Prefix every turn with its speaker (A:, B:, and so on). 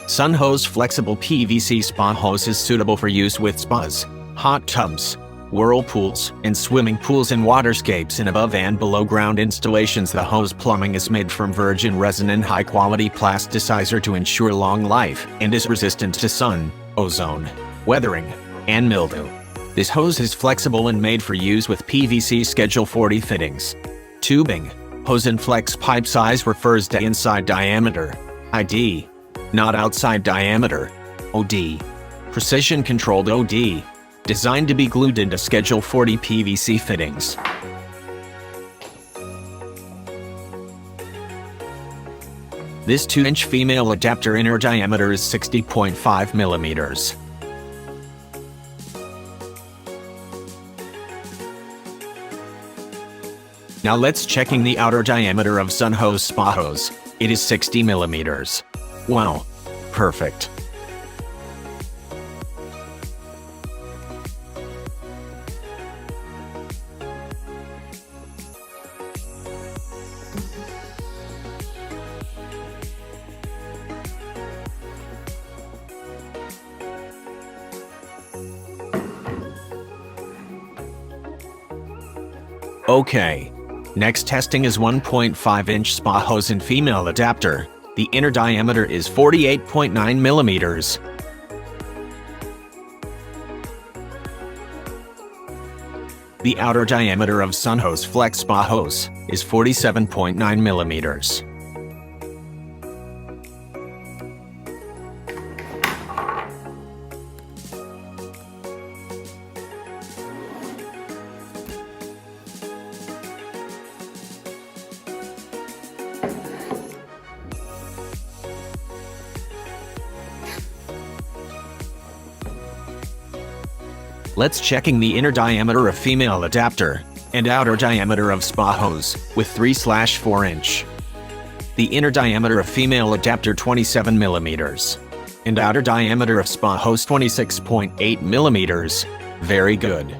A: Sunhose flexible PVC spa hose is suitable for use with spas, hot tubs, whirlpools, and swimming pools and waterscapes in above and below ground installations. The hose plumbing is made from virgin resin and high-quality plasticizer to ensure long life and is resistant to sun, ozone, weathering, and mildew. This hose is flexible and made for use with PVC Schedule 40 fittings. Tubing. Hose and flex pipe size refers to inside diameter, ID, not outside diameter, OD. Precision controlled OD. Designed to be glued into Schedule 40 PVC fittings. This 2-inch female adapter inner diameter is 60.5 millimeters. Now let's checking the outer diameter of Sunhose spa hose. It is 60 millimeters. Wow. Perfect. Okay. Next testing is 1.5-inch spa hose and female adapter. The inner diameter is 48.9 millimeters. The outer diameter of Sunhose Flex Spa Hose is 47.9 millimeters. Let's checking the inner diameter of female adapter and outer diameter of spa hose with 3/4 inch. The inner diameter of female adapter 27 millimeters and outer diameter of spa hose 26.8 millimeters. Very good.